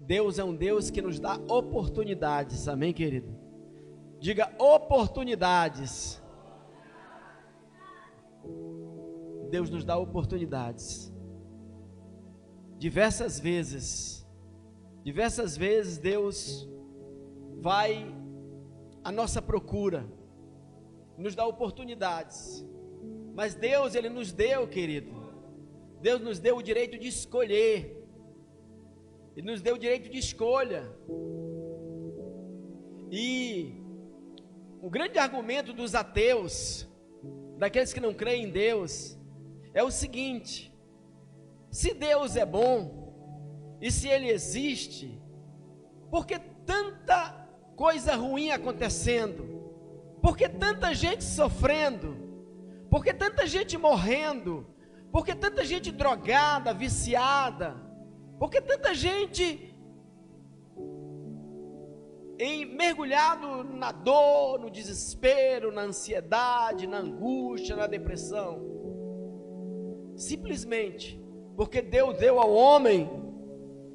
Deus é um Deus que nos dá oportunidades, amém, querido? Diga oportunidades. Deus nos dá oportunidades. Diversas vezes Deus vai à nossa procura, nos dá oportunidades. Mas Deus, Ele nos deu, querido, Deus nos deu o direito de escolher. Ele nos deu o direito de escolha. E o grande argumento dos ateus, daqueles que não creem em Deus, é o seguinte: se Deus é bom, e se Ele existe, por que tanta coisa ruim acontecendo? Por que tanta gente sofrendo? Por que tanta gente morrendo? Por que tanta gente drogada, viciada? Por que tanta gente mergulhado na dor, no desespero, na ansiedade, na angústia, na depressão? Simplesmente porque Deus deu ao homem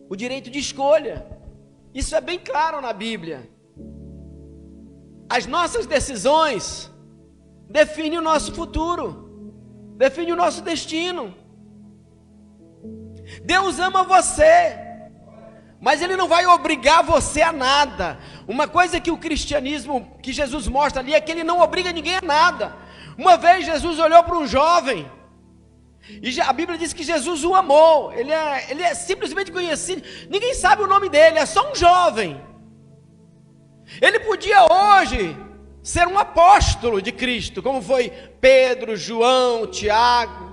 o direito de escolha. Isso é bem claro na Bíblia. As nossas decisões definem o nosso futuro, definem o nosso destino. Deus ama você, mas Ele não vai obrigar você a nada. Uma coisa que o cristianismo, que Jesus mostra ali, é que Ele não obriga ninguém a nada. Uma vez Jesus olhou para um jovem, e a Bíblia diz que Jesus o amou. Ele é simplesmente conhecido, ninguém sabe o nome dele, é só um jovem. Ele podia hoje ser um apóstolo de Cristo, como foi Pedro, João, Tiago.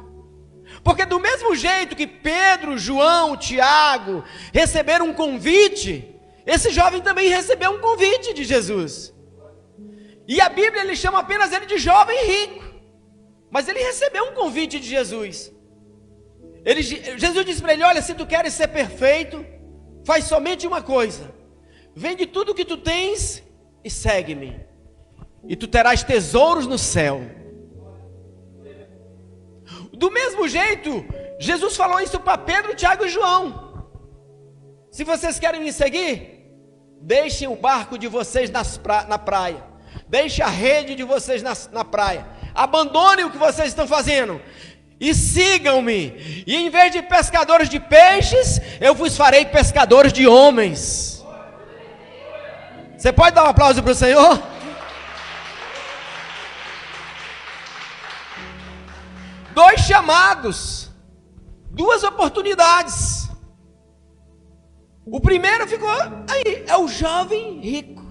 Porque do mesmo jeito que Pedro, João, Tiago receberam um convite, esse jovem também recebeu um convite de Jesus. E a Bíblia ele chama apenas ele de jovem rico, mas ele recebeu um convite de Jesus. Jesus disse para ele: olha, se tu queres ser perfeito, faz somente uma coisa: vende tudo o que tu tens e segue-me, e tu terás tesouros no céu. Do mesmo jeito, Jesus falou isso para Pedro, Tiago e João: se vocês querem me seguir, deixem o barco de vocês na praia, deixem a rede de vocês na praia, abandonem o que vocês estão fazendo e sigam-me, e em vez de pescadores de peixes, eu vos farei pescadores de homens. Você pode dar um aplauso para o Senhor? Dois chamados, duas oportunidades. O primeiro ficou aí, é o jovem rico,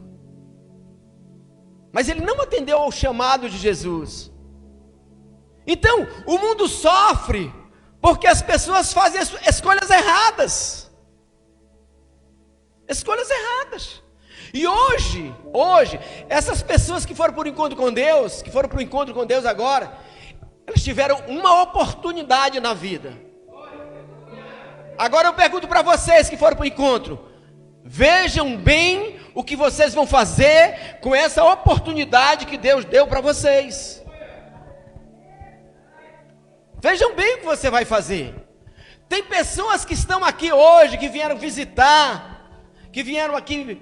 mas ele não atendeu ao chamado de Jesus. Então, o mundo sofre porque as pessoas fazem escolhas erradas. Escolhas erradas. E hoje, essas pessoas que foram para o encontro com Deus, que foram para o encontro com Deus agora, elas tiveram uma oportunidade na vida. Agora eu pergunto para vocês que foram para o encontro: vejam bem o que vocês vão fazer com essa oportunidade que Deus deu para vocês. Vejam bem o que você vai fazer. Tem pessoas que estão aqui hoje, que vieram visitar, que vieram aqui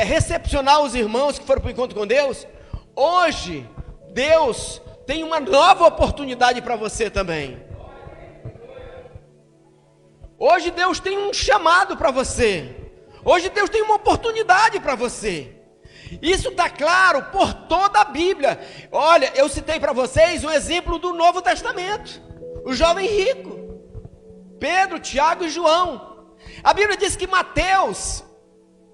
recepcionar os irmãos que foram para o encontro com Deus. Hoje, Deus tem uma nova oportunidade para você também. Hoje Deus tem um chamado para você. Hoje Deus tem uma oportunidade para você. Isso está claro por toda a Bíblia. Olha, eu citei para vocês um exemplo do Novo Testamento. O jovem rico, Pedro, Tiago e João. A Bíblia diz que Mateus,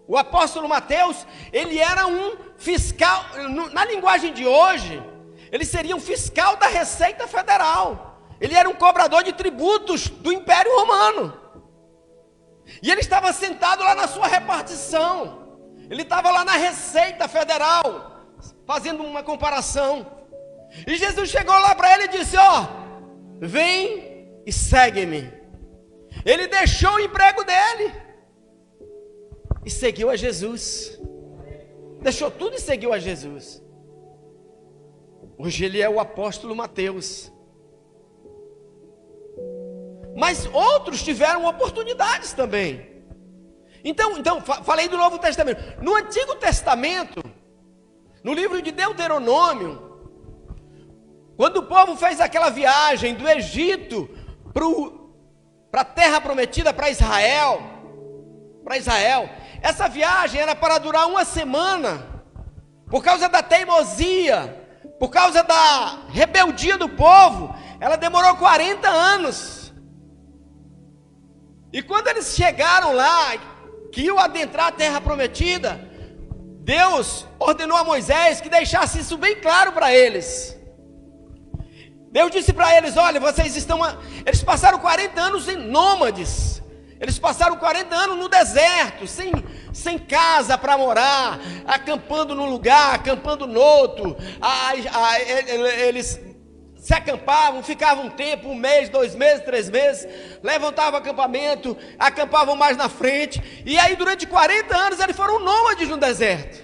o apóstolo Mateus, ele era um fiscal, na linguagem de hoje, ele seria um fiscal da Receita Federal. Ele era um cobrador de tributos do Império Romano. E ele estava sentado lá na sua repartição. Ele estava lá na Receita Federal, fazendo uma comparação. E Jesus chegou lá para ele e disse: ó, vem e segue-me. Ele deixou o emprego dele e seguiu a Jesus. Deixou tudo e seguiu a Jesus. Hoje ele é o apóstolo Mateus. Mas outros tiveram oportunidades também. Então, falei do Novo Testamento. No Antigo Testamento, no livro de Deuteronômio, quando o povo fez aquela viagem do Egito para a terra prometida, para Israel, essa viagem era para durar uma semana, por causa da teimosia, por causa da rebeldia do povo, ela demorou 40 anos. E quando eles chegaram lá, que iam adentrar a terra prometida, Deus ordenou a Moisés que deixasse isso bem claro para eles. Deus disse para eles: olha, eles passaram 40 anos em nômades, eles passaram 40 anos no deserto, sem casa para morar, acampando num lugar, acampando no outro, eles se acampavam, ficavam um tempo, 1 mês, 2 meses, 3 meses, levantavam acampamento, acampavam mais na frente, e aí durante 40 anos eles foram nômades no deserto.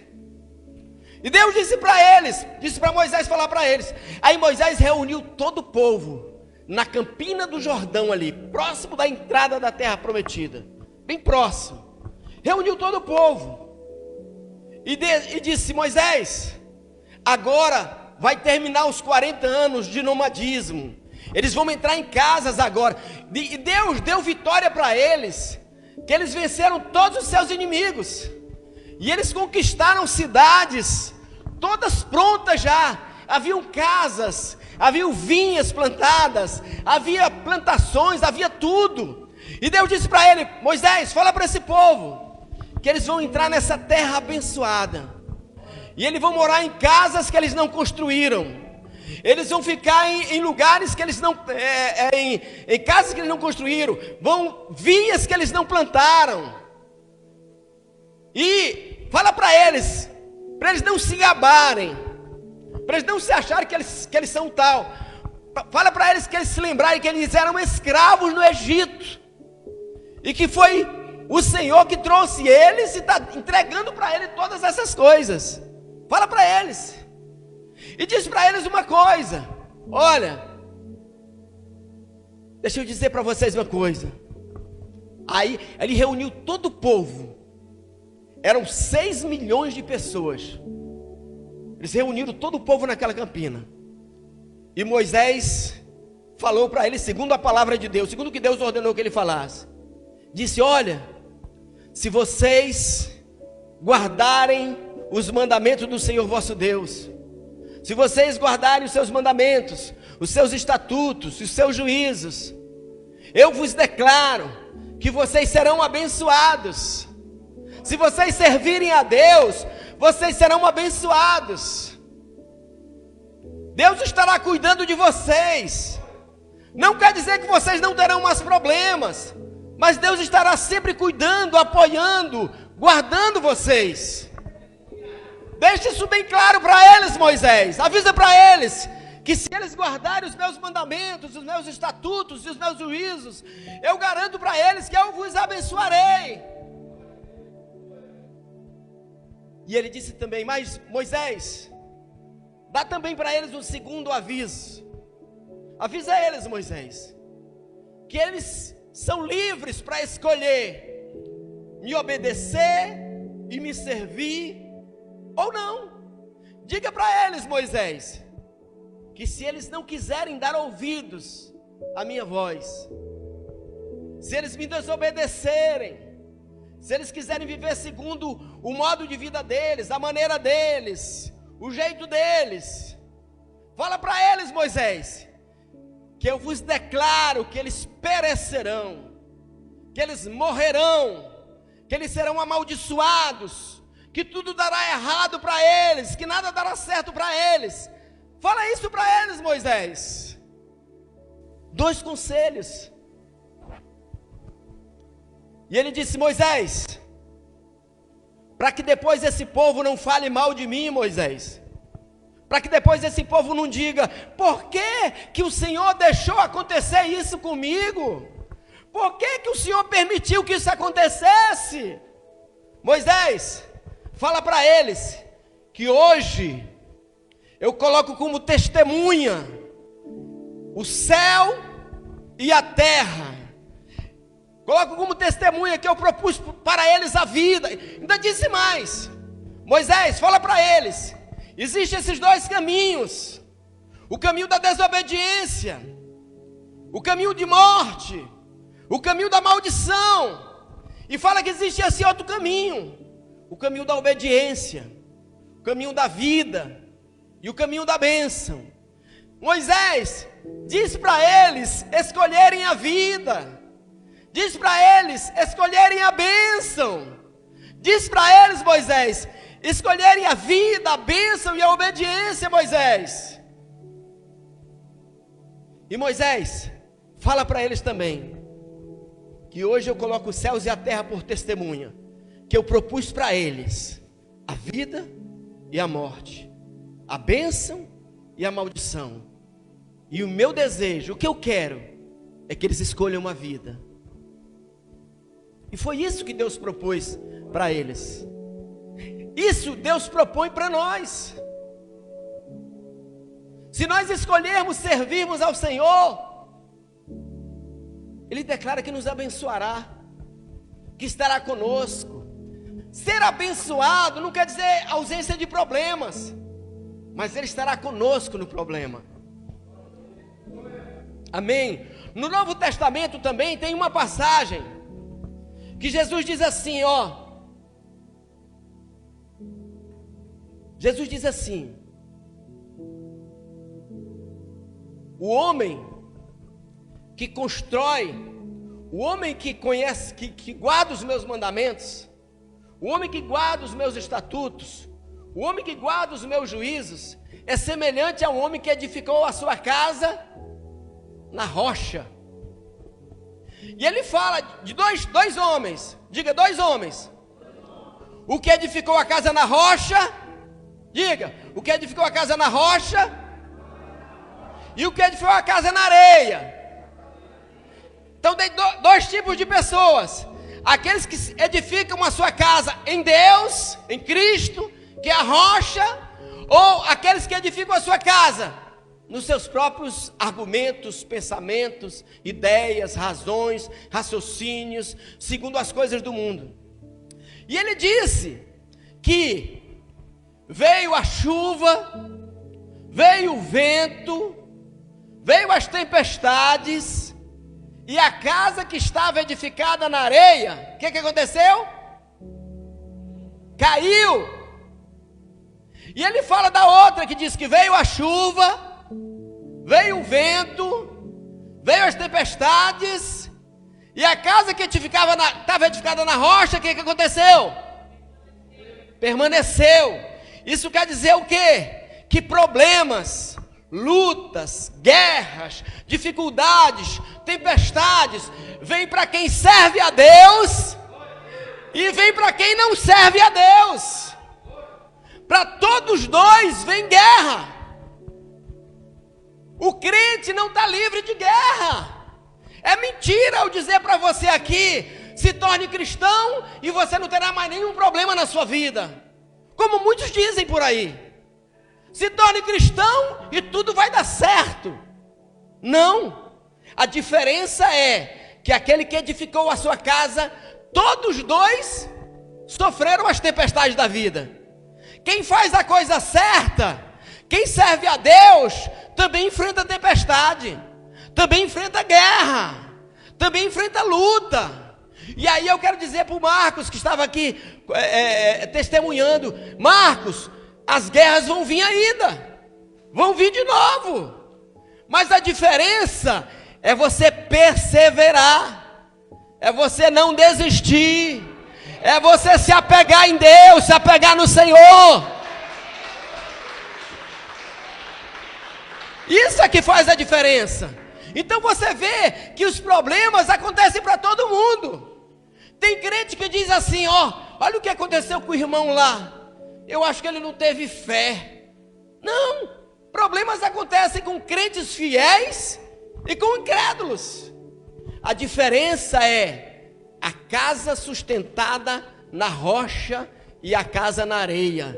E Deus disse para Moisés falar para eles. Aí Moisés reuniu todo o povo na campina do Jordão ali, próximo da entrada da terra prometida, bem próximo. Reuniu todo o povo e disse: Moisés, agora vai terminar os 40 anos de nomadismo, eles vão entrar em casas agora. E Deus deu vitória para eles, que eles venceram todos os seus inimigos, e eles conquistaram cidades, todas prontas já, haviam casas, haviam vinhas plantadas, havia plantações, havia tudo. E Deus disse para ele: Moisés, fala para esse povo, que eles vão entrar nessa terra abençoada, e eles vão morar em casas que eles não construíram, eles vão ficar em lugares que eles não, em casas que eles não construíram, vinhas que eles não plantaram. E fala para eles não se gabarem, para eles não se acharem que eles são tal. Fala para eles que eles se lembrarem que eles eram escravos no Egito, e que foi o Senhor que trouxe eles e está entregando para eles todas essas coisas. Fala para eles, e diz para eles uma coisa: olha, deixa eu dizer para vocês uma coisa. Aí ele reuniu todo o povo, eram 6 milhões de pessoas. Eles reuniram todo o povo naquela campina, e Moisés falou para eles segundo a palavra de Deus, segundo o que Deus ordenou que ele falasse. Disse: olha, se vocês guardarem os mandamentos do Senhor vosso Deus, se vocês guardarem os seus mandamentos, os seus estatutos, os seus juízos, eu vos declaro que vocês serão abençoados. Se vocês servirem a Deus, vocês serão abençoados. Deus estará cuidando de vocês. Não quer dizer que vocês não terão mais problemas, mas Deus estará sempre cuidando, apoiando, guardando vocês. Deixe isso bem claro para eles, Moisés. Avisa para eles que se eles guardarem os meus mandamentos, os meus estatutos e os meus juízos, eu garanto para eles que eu vos abençoarei. E ele disse também: mas Moisés, dá também para eles um segundo aviso. Avisa eles, Moisés, que eles são livres para escolher me obedecer e me servir ou não. Diga para eles, Moisés, que se eles não quiserem dar ouvidos à minha voz, se eles me desobedecerem, se eles quiserem viver segundo o modo de vida deles, a maneira deles, o jeito deles, fala para eles, Moisés, que eu vos declaro que eles perecerão, que eles morrerão, que eles serão amaldiçoados, que tudo dará errado para eles, que nada dará certo para eles. Fala isso para eles, Moisés. 2 conselhos. E ele disse: Moisés, para que depois esse povo não fale mal de mim, Moisés, para que depois esse povo não diga: por que o Senhor deixou acontecer isso comigo? Por que o Senhor permitiu que isso acontecesse? Moisés, fala para eles que hoje eu coloco como testemunha o céu e a terra, coloco como testemunha que eu propus para eles a vida. Ainda disse mais: Moisés, fala para eles, existem esses dois caminhos, o caminho da desobediência, o caminho de morte, o caminho da maldição, e fala que existe esse outro caminho, o caminho da obediência, o caminho da vida e o caminho da bênção. Moisés diz para eles escolherem a vida, diz para eles escolherem a bênção, diz para eles, Moisés, escolherem a vida, a bênção e a obediência, Moisés. E Moisés fala para eles também que hoje eu coloco os céus e a terra por testemunha, que eu propus para eles a vida e a morte, a bênção e a maldição. E o meu desejo, o que eu quero, é que eles escolham uma vida. E foi isso que Deus propôs para eles. Isso Deus propõe para nós. Se nós escolhermos servirmos ao Senhor, Ele declara que nos abençoará, que estará conosco. Ser abençoado não quer dizer ausência de problemas, mas Ele estará conosco no problema. Amém? No Novo Testamento também tem uma passagem que Jesus diz assim, Jesus diz assim: o homem que constrói, o homem que conhece, que guarda os meus mandamentos, o homem que guarda os meus estatutos, o homem que guarda os meus juízos, é semelhante a um homem que edificou a sua casa na rocha. E ele fala de dois homens, diga, dois homens. O que edificou a casa na rocha, diga, o que edificou a casa na rocha, e o que edificou a casa na areia. Então tem dois tipos de pessoas: aqueles que edificam a sua casa em Deus, em Cristo, que é a rocha, ou aqueles que edificam a sua casa nos seus próprios argumentos, pensamentos, ideias, razões, raciocínios, segundo as coisas do mundo. E ele disse que veio a chuva, veio o vento, veio as tempestades, e a casa que estava edificada na areia, o que aconteceu? Caiu. E ele fala da outra que diz que veio a chuva, veio o vento, veio as tempestades, e a casa que estava edificada na rocha, o que aconteceu? Permaneceu. Isso quer dizer o quê? Que problemas, lutas, guerras, dificuldades, tempestades, vem para quem serve a Deus e vem para quem não serve a Deus. Para todos dois vem guerra. O crente não está livre de guerra. É mentira eu dizer para você aqui, se torne cristão e você não terá mais nenhum problema na sua vida, como muitos dizem por aí. Se torne cristão e tudo vai dar certo. Não. A diferença é que aquele que edificou a sua casa, todos dois sofreram as tempestades da vida. Quem faz a coisa certa, quem serve a Deus, também enfrenta tempestade, também enfrenta guerra, também enfrenta luta. E aí eu quero dizer para o Marcos, que estava aqui testemunhando: Marcos, as guerras vão vir ainda, vão vir de novo, mas a diferença é você perseverar, é você não desistir, é você se apegar em Deus, se apegar no Senhor. Isso é que faz a diferença. Então você vê que os problemas acontecem para todo mundo. Tem crente que diz assim: olha o que aconteceu com o irmão lá, eu acho que ele não teve fé. Não, problemas acontecem com crentes fiéis e com incrédulos. A diferença é a casa sustentada na rocha e a casa na areia.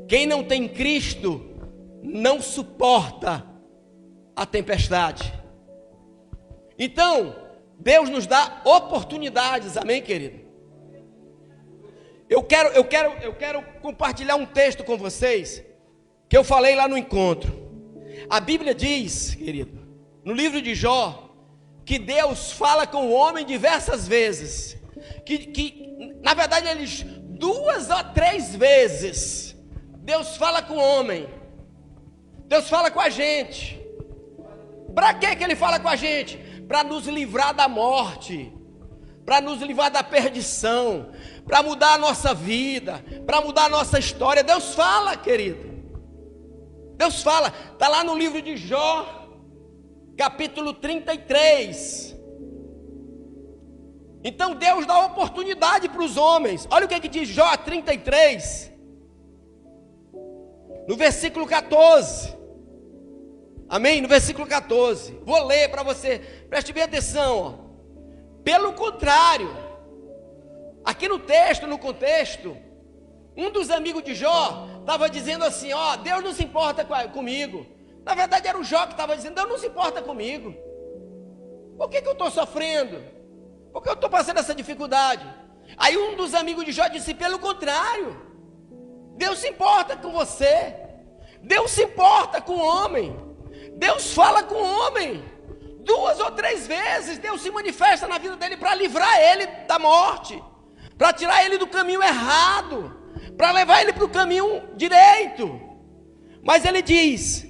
Quem não tem Cristo não suporta a tempestade. Então, Deus nos dá oportunidades, amém, querido? Eu quero compartilhar um texto com vocês, que eu falei lá no encontro. A Bíblia diz, querido, no livro de Jó, que Deus fala com o homem diversas vezes, que na verdade eles 2 ou 3 vezes, Deus fala com o homem, Deus fala com a gente. Para que Ele fala com a gente? Para nos livrar da morte, para nos livrar da perdição, para mudar a nossa vida, para mudar a nossa história. Deus fala, querido, Deus fala, está lá no livro de Jó, capítulo 33. Então Deus dá oportunidade para os homens. Olha o que diz Jó 33, no versículo 14. Amém? No versículo 14. Vou ler para você, preste bem atenção, ó. Pelo contrário, aqui no texto, no contexto, um dos amigos de Jó estava dizendo assim, ó, Deus não se importa comigo. Na verdade era o Jó que estava dizendo, Deus não se importa comigo. Por que eu estou sofrendo? Por que eu estou passando essa dificuldade? Aí um dos amigos de Jó disse, pelo contrário, Deus se importa com você. Deus se importa com o homem. Deus fala com o homem. 2 ou 3 vezes Deus se manifesta na vida dele para livrar ele da morte, para tirar ele do caminho errado, para levar ele para o caminho direito. Mas ele diz,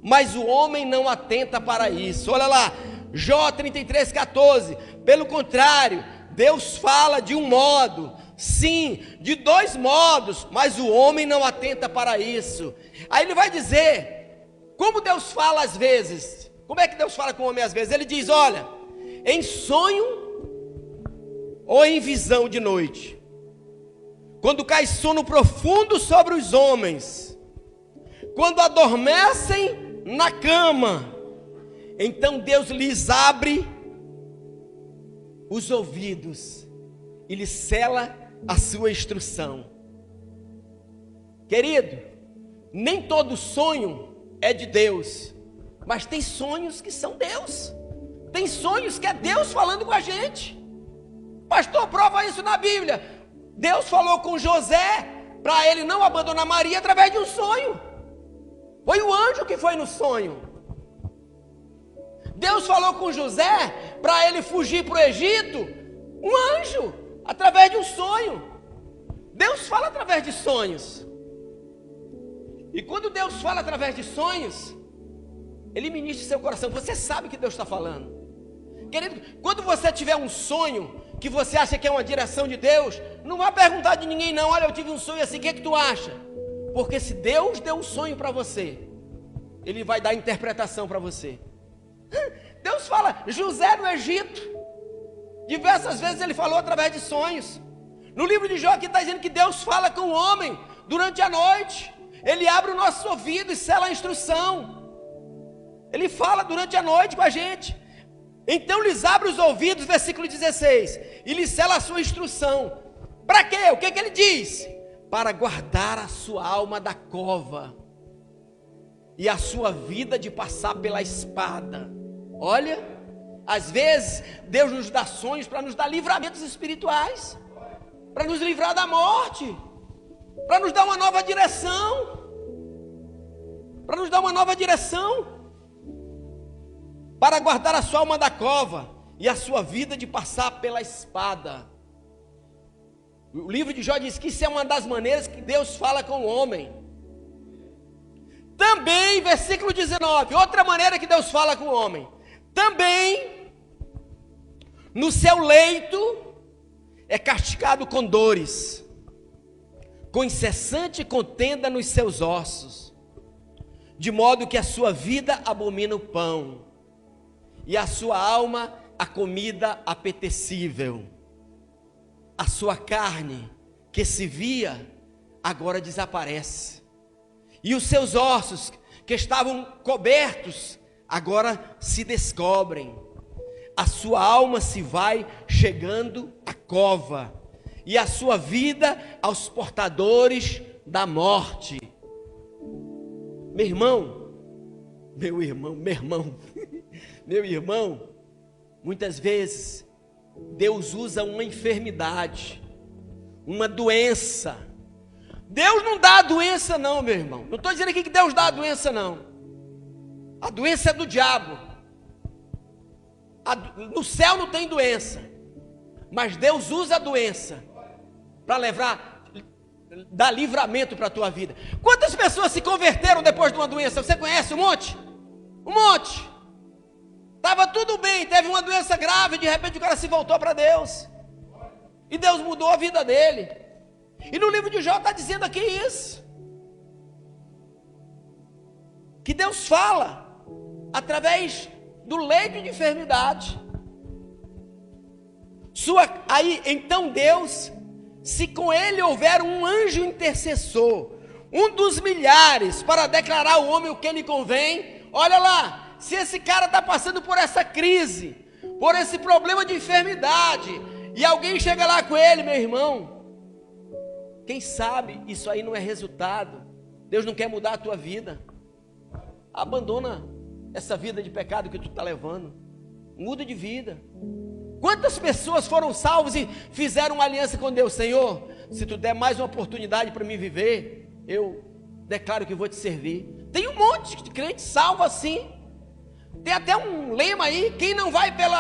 mas o homem não atenta para isso. Olha lá, Jó 33, 14. Pelo contrário, Deus fala de um modo, sim, de 2 modos, mas o homem não atenta para isso. Aí ele vai dizer, como Deus fala às vezes. Como é que Deus fala com o homem às vezes? Ele diz, olha, em sonho ou em visão de noite, quando cai sono profundo sobre os homens, quando adormecem na cama, então Deus lhes abre os ouvidos e lhes sela a sua instrução. Querido, nem todo sonho é de Deus, mas tem sonhos que são Deus. Tem sonhos que é Deus falando com a gente. Pastor, prova isso na Bíblia. Deus falou com José para ele não abandonar Maria através de um sonho. Foi o anjo que foi no sonho. Deus falou com José para ele fugir para o Egito, um anjo, através de um sonho. Deus fala através de sonhos. E quando Deus fala através de sonhos, Ele ministra seu coração. Você sabe que Deus está falando. Querido, quando você tiver um sonho que você acha que é uma direção de Deus, não vá perguntar de ninguém não. Olha, eu tive um sonho assim, o que é que tu acha? Porque se Deus deu um sonho para você, Ele vai dar interpretação para você. Deus fala, José no Egito, diversas vezes Ele falou através de sonhos. No livro de Jó aqui está dizendo que Deus fala com o homem durante a noite. Ele abre o nosso ouvido e sela a instrução. Ele fala durante a noite com a gente. Então lhes abre os ouvidos, versículo 16, e lhes sela a sua instrução. Para quê? O que ele diz? Para guardar a sua alma da cova e a sua vida de passar pela espada. Olha, às vezes Deus nos dá sonhos para nos dar livramentos espirituais, para nos livrar da morte, para nos dar uma nova direção, para guardar a sua alma da cova e a sua vida de passar pela espada. O livro de Jó diz que isso é uma das maneiras que Deus fala com o homem. Também, versículo 19, outra maneira que Deus fala com o homem. Também, no seu leito, é castigado com dores, com incessante contenda nos seus ossos, de modo que a sua vida abomina o pão, e a sua alma a comida apetecível. A sua carne, que se via, agora desaparece, e os seus ossos, que estavam cobertos, agora se descobrem. A sua alma se vai chegando à cova, e a sua vida aos portadores da morte. Meu irmão, Muitas vezes, Deus usa uma enfermidade, uma doença. Deus não dá a doença não, meu irmão. Não estou dizendo aqui que Deus dá a doença não. A doença é do diabo. No céu não tem doença. Mas Deus usa a doença para dar livramento para a tua vida. Quantas pessoas se converteram depois de uma doença? Você conhece um monte? Um monte. Estava tudo bem, teve uma doença grave, de repente o cara se voltou para Deus. E Deus mudou a vida dele. E no livro de Jó está dizendo aqui isso. Que Deus fala através do leito de enfermidade. Aí então Deus, se com ele houver um anjo intercessor, um dos milhares, para declarar ao homem o que lhe convém, olha lá, se esse cara está passando por essa crise, por esse problema de enfermidade, e alguém chega lá com ele, meu irmão, quem sabe isso aí não é resultado, Deus não quer mudar a tua vida, abandona essa vida de pecado que tu está levando, muda de vida. Quantas pessoas foram salvas e fizeram uma aliança com Deus? Senhor, se tu der mais uma oportunidade para mim viver, eu declaro que vou te servir. Tem um monte de crente salvo assim. Tem até um lema aí: quem não vai pelo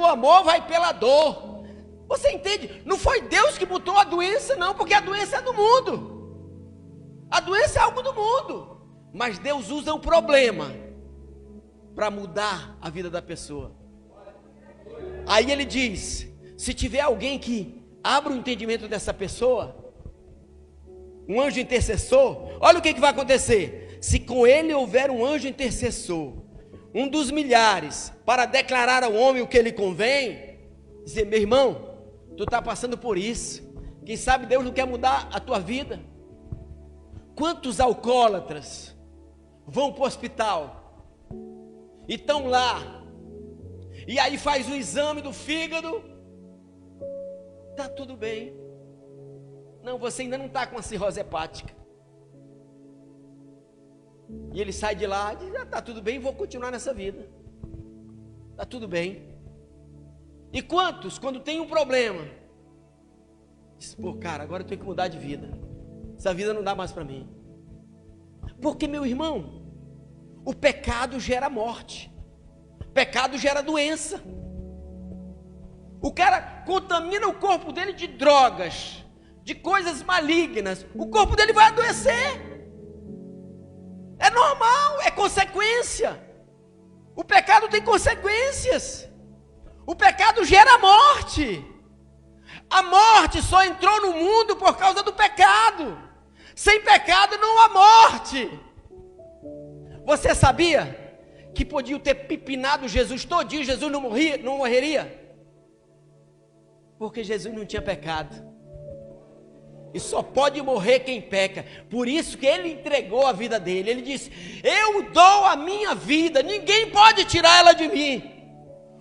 amor, vai pela dor. Você entende? Não foi Deus que botou a doença não, porque a doença é do mundo. A doença é algo do mundo. Mas Deus usa o problema para mudar a vida da pessoa. Aí ele diz: se tiver alguém que abra o entendimento dessa pessoa, um anjo intercessor, olha o que vai acontecer. Se com ele houver um anjo intercessor, um dos milhares, para declarar ao homem o que lhe convém, dizer: meu irmão, tu está passando por isso, quem sabe Deus não quer mudar a tua vida. Quantos alcoólatras vão para o hospital e estão lá, e aí faz o exame do fígado, está tudo bem, não, você ainda não está com a cirrose hepática, e ele sai de lá e diz: está tudo bem, vou continuar nessa vida, está tudo bem. E quantos, quando tem um problema, diz: pô cara, agora eu tenho que mudar de vida, essa vida não dá mais para mim. Porque, meu irmão, o pecado gera morte, pecado gera doença. O cara contamina o corpo dele de drogas, de coisas malignas, o corpo dele vai adoecer. É normal, é consequência. O pecado tem consequências. O pecado gera morte. A morte só entrou no mundo por causa do pecado. Sem pecado não há morte. Você sabia que podiam ter pipinado Jesus todinho, Jesus não morreria? Porque Jesus não tinha pecado. E só pode morrer quem peca. Por isso que ele entregou a vida dele. Ele disse: eu dou a minha vida, ninguém pode tirar ela de mim.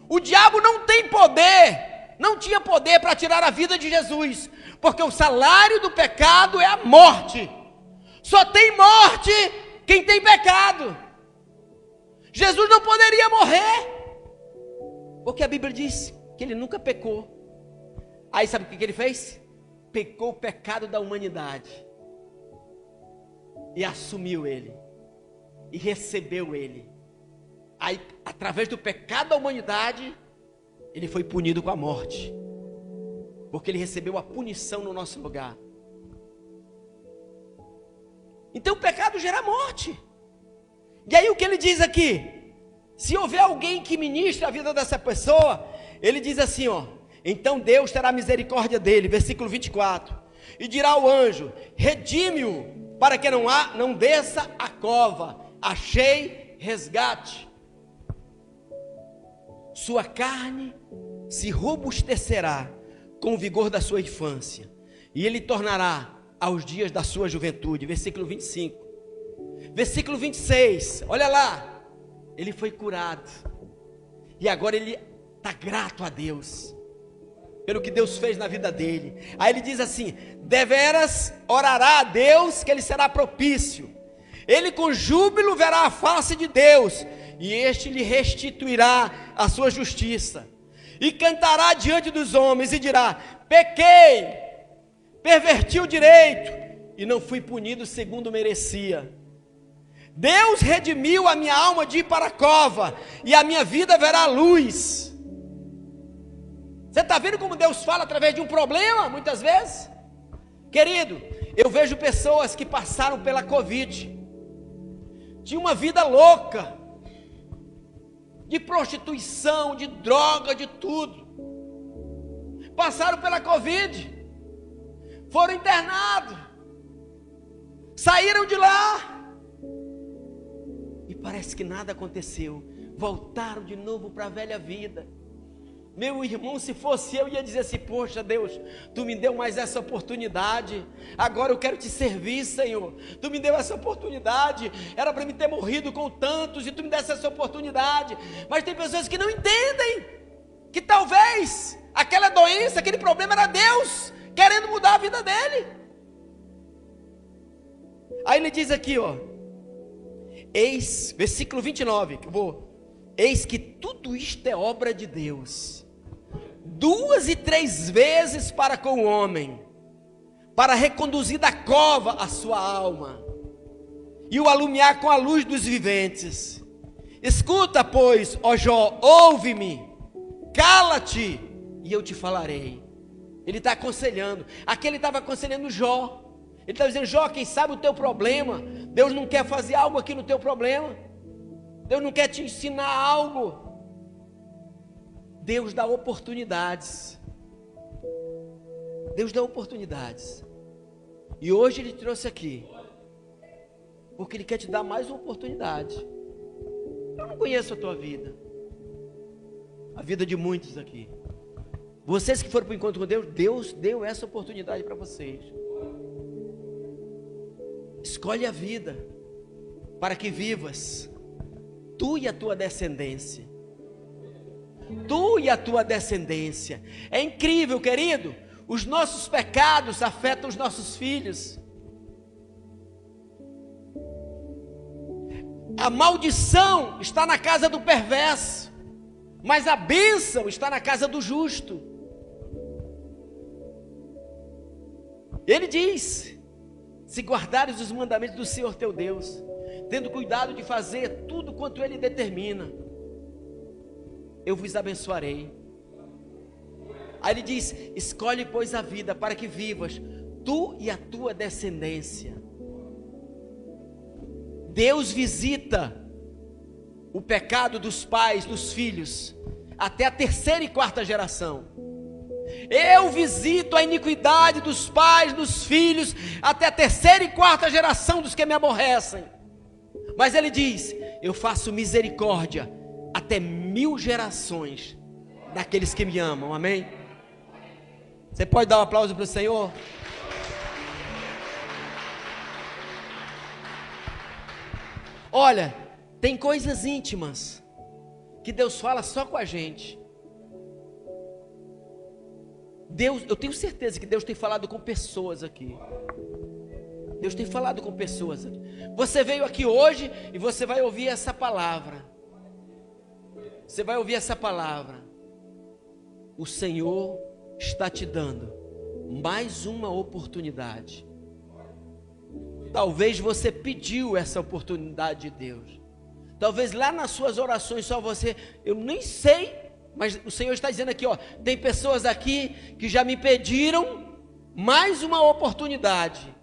O diabo não tem poder, não tinha poder para tirar a vida de Jesus, porque o salário do pecado é a morte. Só tem morte quem tem pecado. Jesus não poderia morrer, porque a Bíblia diz que ele nunca pecou. Aí sabe o que ele fez? Pecou o pecado da humanidade e assumiu ele e recebeu ele. Aí, através do pecado da humanidade, ele foi punido com a morte, porque ele recebeu a punição no nosso lugar. Então o pecado gera morte. E aí o que ele diz aqui? Se houver alguém que ministre a vida dessa pessoa, ele diz assim, ó: então Deus terá misericórdia dele, versículo 24, e dirá ao anjo: redime-o, para que não desça a cova, achei resgate. Sua carne se robustecerá com o vigor da sua infância, e ele tornará aos dias da sua juventude. Versículo 25. Versículo 26, olha lá, ele foi curado, e agora ele está grato a Deus pelo que Deus fez na vida dele. Aí ele diz assim: deveras orará a Deus, que ele será propício, ele com júbilo verá a face de Deus, e este lhe restituirá a sua justiça. E cantará diante dos homens e dirá: pequei, perverti o direito e não fui punido segundo merecia. Deus redimiu a minha alma de ir para a cova, e a minha vida verá luz. Você está vendo como Deus fala através de um problema, muitas vezes? Querido, eu vejo pessoas que passaram pela Covid, tinha uma vida louca, de prostituição, de droga, de tudo, passaram pela Covid, foram internados, saíram de lá, e parece que nada aconteceu, voltaram de novo para a velha vida. Meu irmão, se fosse eu, ia dizer assim: poxa Deus, Tu me deu mais essa oportunidade, agora eu quero Te servir, Senhor. Tu me deu essa oportunidade, era para mim ter morrido com tantos, e Tu me desse essa oportunidade. Mas tem pessoas que não entendem, que talvez aquela doença, aquele problema era Deus querendo mudar a vida dele. Aí ele diz aqui, eis, versículo 29, eis que tudo isto é obra de Deus, 2 e 3 vezes para com o homem, para reconduzir da cova a sua alma, e o alumiar com a luz dos viventes. Escuta, pois, ó Jó, ouve-me, cala-te, e eu te falarei. Ele está aconselhando, aqui ele estava aconselhando Jó, ele está dizendo: Jó, quem sabe o teu problema, Deus não quer fazer algo aqui no teu problema, Deus não quer te ensinar algo. Deus dá oportunidades. Deus dá oportunidades. E hoje Ele trouxe aqui, porque Ele quer te dar mais uma oportunidade. Eu não conheço a tua vida, a vida de muitos aqui. Vocês que foram para o encontro com Deus, Deus deu essa oportunidade para vocês. Escolhe a vida, para que vivas, tu e a tua descendência. Tu e a tua descendência. É incrível, querido. Os nossos pecados afetam os nossos filhos. A maldição está na casa do perverso, mas a bênção está na casa do justo. Ele diz: se guardares os mandamentos do Senhor teu Deus, tendo cuidado de fazer tudo quanto Ele determina, eu vos abençoarei. Aí ele diz: escolhe, pois, a vida para que vivas, tu e a tua descendência. Deus visita o pecado dos pais, dos filhos, até a 3ª e 4ª geração. Eu visito a iniquidade dos pais, dos filhos, até a 3ª e 4ª geração dos que me aborrecem. Mas ele diz: eu faço misericórdia até 1000 gerações daqueles que me amam. Amém? Você pode dar um aplauso para o Senhor? Olha, tem coisas íntimas que Deus fala só com a gente. Deus, eu tenho certeza que Deus tem falado com pessoas aqui. Deus tem falado com pessoas aqui. Você veio aqui hoje e você vai ouvir essa palavra. Você vai ouvir essa palavra. O Senhor está te dando mais uma oportunidade. Talvez você pediu essa oportunidade de Deus. Talvez lá nas suas orações só você, eu nem sei, mas o Senhor está dizendo aqui, tem pessoas aqui que já me pediram mais uma oportunidade.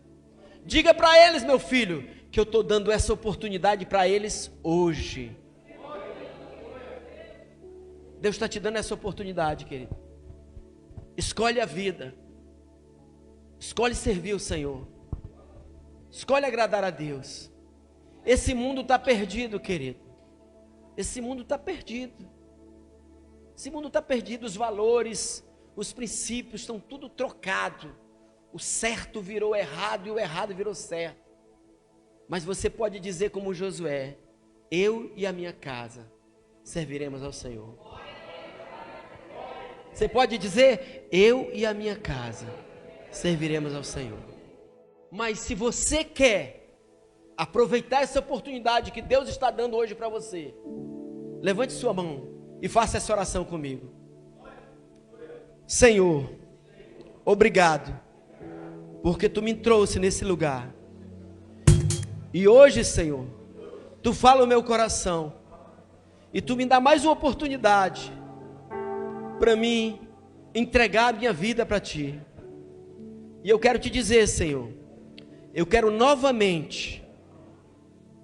Diga para eles, meu filho, que eu estou dando essa oportunidade para eles hoje. Deus está te dando essa oportunidade, querido. Escolhe a vida. Escolhe servir o Senhor. Escolhe agradar a Deus. Esse mundo está perdido, querido. Esse mundo está perdido. Esse mundo está perdido. Os valores, os princípios estão tudo trocado. O certo virou errado e o errado virou certo. Mas você pode dizer como Josué: eu e a minha casa serviremos ao Senhor. Você pode dizer: eu e a minha casa serviremos ao Senhor. Mas se você quer aproveitar essa oportunidade que Deus está dando hoje para você, Levante sua mão e faça essa oração comigo. Senhor, obrigado, porque Tu me trouxe nesse lugar. E hoje, Senhor, Tu fala o meu coração. E Tu me dá mais uma oportunidade para mim entregar a minha vida para Ti. E eu quero Te dizer, Senhor, eu quero novamente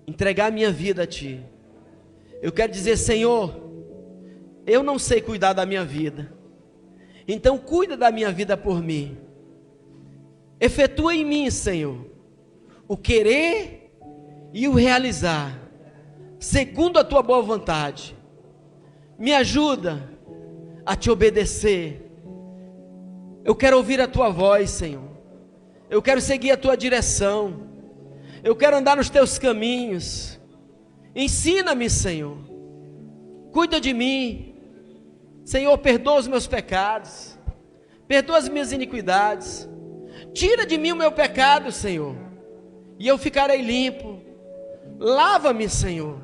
entregar a minha vida a Ti. Eu quero dizer, Senhor, eu não sei cuidar da minha vida, então cuida da minha vida por mim. Efetua em mim, Senhor, o querer e o realizar, segundo a Tua boa vontade. Me ajuda a Te obedecer. Eu quero ouvir a Tua voz, Senhor. Eu quero seguir a Tua direção. Eu quero andar nos Teus caminhos. Ensina-me, Senhor. Cuida de mim. Senhor, perdoa os meus pecados. Perdoa as minhas iniquidades. Tira de mim o meu pecado, Senhor, e eu ficarei limpo. Lava-me, Senhor,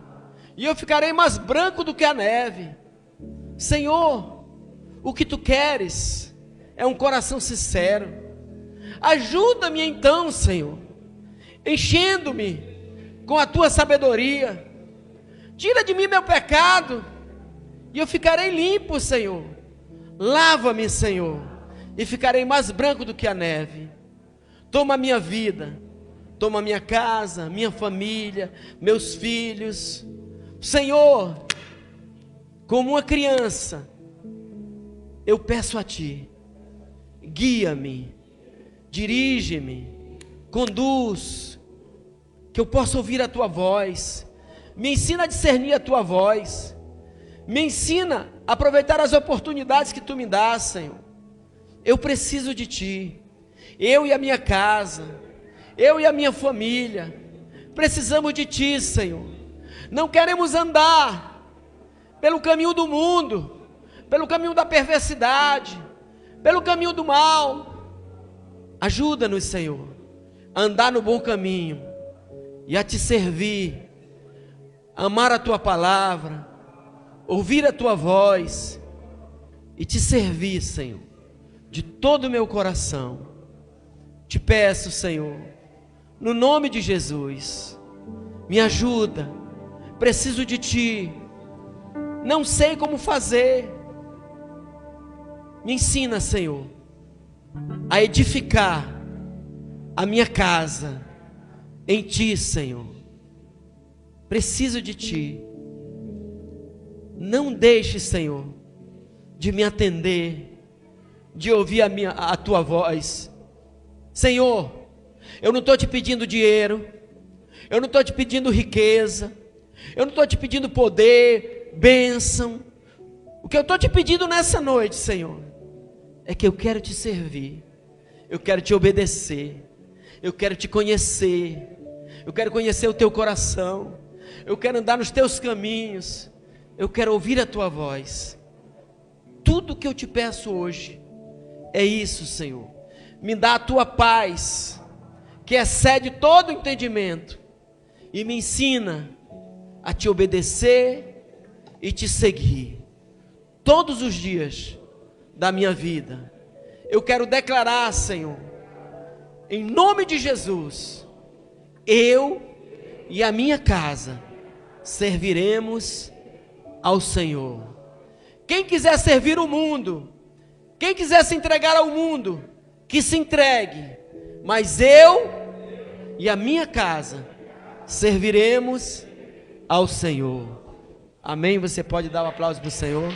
e eu ficarei mais branco do que a neve. Senhor, o que Tu queres é um coração sincero. Ajuda-me então, Senhor, enchendo-me com a Tua sabedoria. Tira de mim meu pecado, e eu ficarei limpo, Senhor. Lava-me, Senhor, e ficarei mais branco do que a neve. Toma a minha vida, toma a minha casa, minha família, meus filhos. Senhor, como uma criança, eu peço a Ti, guia-me, dirige-me, conduz, que eu possa ouvir a Tua voz. Me ensina a discernir a Tua voz. Me ensina a aproveitar as oportunidades que Tu me dás, Senhor. Eu preciso de Ti. Eu e a minha casa, eu e a minha família, precisamos de Ti, Senhor. Não queremos andar pelo caminho do mundo, pelo caminho da perversidade, pelo caminho do mal. Ajuda-nos, Senhor, a andar no bom caminho e a Te servir, amar a Tua palavra, ouvir a Tua voz e Te servir, Senhor, de todo o meu coração. Te peço, Senhor, no nome de Jesus, me ajuda, preciso de Ti, não sei como fazer. Me ensina, Senhor, a edificar a minha casa em Ti, Senhor. Preciso de Ti. Não deixe, Senhor, de me atender, de ouvir a Tua voz. Senhor, eu não estou Te pedindo dinheiro, eu não estou Te pedindo riqueza, eu não estou Te pedindo poder, bênção. O que eu estou Te pedindo nessa noite, Senhor, é que eu quero Te servir, eu quero Te obedecer, eu quero Te conhecer, eu quero conhecer o Teu coração, eu quero andar nos Teus caminhos, eu quero ouvir a Tua voz. Tudo que eu Te peço hoje é isso, Senhor. Me dá a Tua paz, que excede todo o entendimento, e me ensina a Te obedecer e Te seguir, todos os dias da minha vida. Eu quero declarar, Senhor, em nome de Jesus, eu e a minha casa serviremos ao Senhor. Quem quiser servir o mundo, quem quiser se entregar ao mundo, que se entregue, mas eu e a minha casa serviremos ao Senhor. Amém? Você pode dar um aplauso para o Senhor?